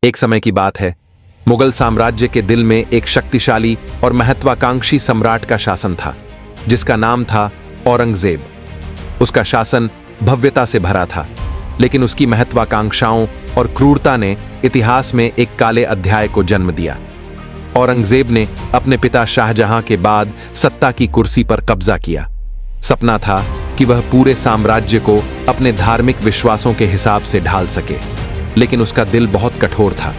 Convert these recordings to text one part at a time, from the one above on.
एक समय की बात है, मुगल साम्राज्य के दिल में एक शक्तिशाली और महत्वाकांक्षी सम्राट का शासन था, जिसका नाम था औरंगजेब। उसका शासन भव्यता से भरा था, लेकिन उसकी महत्वाकांक्षाओं और क्रूरता ने इतिहास में एक काले अध्याय को जन्म दिया। औरंगजेब ने अपने पिता शाहजहां के बाद सत्ता की कुर्सी पर कब्जा किया। सपना था कि वह पूरे साम्राज्य को अपने धार्मिक विश्वासों के हिसाब से ढाल सके, लेकिन उसका दिल बहुत कठोर था,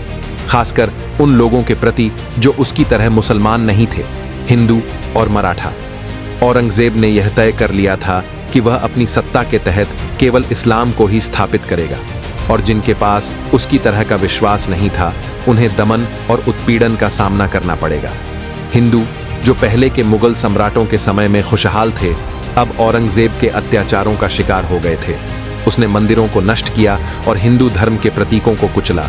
खासकर उन लोगों के प्रति जो उसकी तरह मुसलमान नहीं थे, हिंदू और मराठा। औरंगजेब ने यह तय कर लिया था कि वह अपनी सत्ता के तहत केवल इस्लाम को ही स्थापित करेगा, और जिनके पास उसकी तरह का विश्वास नहीं था, उन्हें दमन और उत्पीड़न का सामना करना पड़ेगा। हिंदू, जो पहले के मुगल सम्राटों के समय में खुशहाल थे, अब औरंगजेब के अत्याचारों का शिकार हो गए थे। उसने मंदिरों को नष्ट किया और हिंदू धर्म के प्रतीकों को कुचला।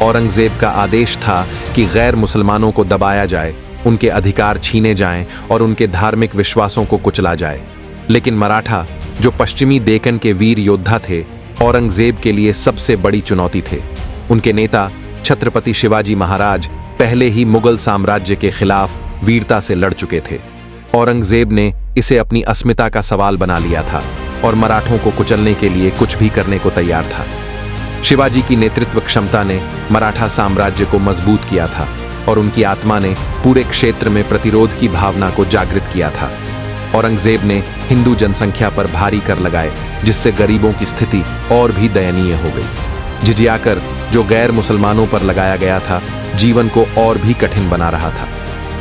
औरंगजेब का आदेश था कि गैर मुसलमानों को दबाया जाए, उनके अधिकार छीने जाएं और उनके धार्मिक विश्वासों को कुचला जाए। लेकिन मराठा, जो पश्चिमी डेक्कन के वीर योद्धा थे, औरंगजेब के लिए सबसे बड़ी चुनौती थे। उनके नेता छत्रपति शिवाजी महाराज पहले ही मुगल साम्राज्य के खिलाफ वीरता से लड़ चुके थे। औरंगजेब ने इसे अपनी अस्मिता का सवाल बना लिया था और मराठों को कुचलने के लिए कुछ भी करने को तैयार था। शिवाजी की नेतृत्व क्षमता ने मराठा साम्राज्य को मजबूत किया था और उनकी आत्मा ने पूरे क्षेत्र में प्रतिरोध की भावना को जागृत किया था। औरंगजेब ने हिंदू जनसंख्या पर भारी कर लगाए, जिससे गरीबों की स्थिति और भी दयनीय हो गई। जिजिया जो गैर मुसलमानों पर लगाया गया था, जीवन को और भी कठिन बना रहा था।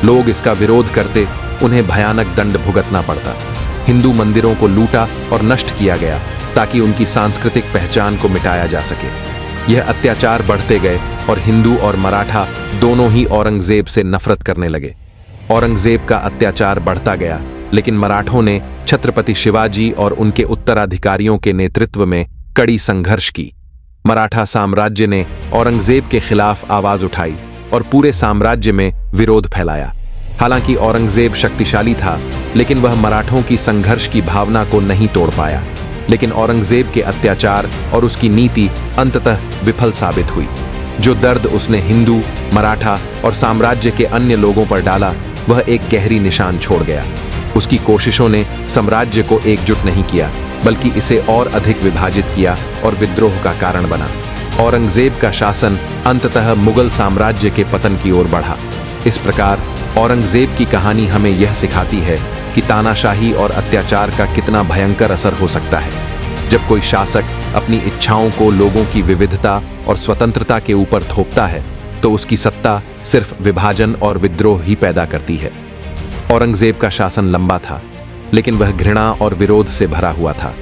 लोग इसका विरोध करते, उन्हें भयानक दंड भुगतना पड़ता। हिंदू मंदिरों को लूटा और नष्ट किया गया ताकि उनकी सांस्कृतिक पहचान को मिटाया जा सके। यह अत्याचार बढ़ते गए और हिंदू और मराठा दोनों ही औरंगजेब से नफरत करने लगे। औरंगजेब का अत्याचार बढ़ता गया, लेकिन मराठों ने छत्रपति शिवाजी और उनके उत्तराधिकारियों के नेतृत्व में कड़ी संघर्ष की। मराठा साम्राज्य ने औरंगजेब के खिलाफ आवाज उठाई और पूरे साम्राज्य में विरोध फैलाया। हालांकि औरंगजेब शक्तिशाली था, लेकिन वह मराठों की संघर्ष की भावना को नहीं तोड़ पाया। लेकिन औरंगजेब के अत्याचार और उसकी नीति अंततः विफल साबित हुई। जो दर्द उसने हिंदू, मराठा और साम्राज्य के अन्य लोगों पर डाला, वह एक गहरी निशान छोड़ गया। उसकी कोशिशों ने साम्राज्य को एकजुट नहीं किया, बल्कि इसे और अधिक विभाजित किया और विद्रोह का कारण बना। औरंगजेब का शासन अंततः मुगल साम्राज्य के पतन की ओर बढ़ा। इस प्रकार औरंगजेब की कहानी हमें यह सिखाती है कि तानाशाही और अत्याचार का कितना भयंकर असर हो सकता है। जब कोई शासक अपनी इच्छाओं को लोगों की विविधता और स्वतंत्रता के ऊपर थोपता है, तो उसकी सत्ता सिर्फ विभाजन और विद्रोह ही पैदा करती है। औरंगजेब का शासन लंबा था, लेकिन वह घृणा और विरोध से भरा हुआ था।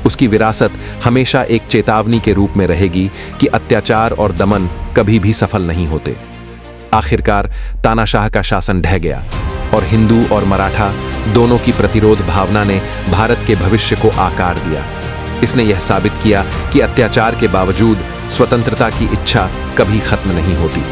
उसकी विरासत हमेशा एक चेतावनी के रूप में रहेगी कि अत्याचार और दमन कभी भी सफल नहीं होते। आखिरकार तानाशाह का शासन ढह गया और हिंदू और मराठा दोनों की प्रतिरोध भावना ने भारत के भविष्य को आकार दिया। इसने यह साबित किया कि अत्याचार के बावजूद स्वतंत्रता की इच्छा कभी खत्म नहीं होती।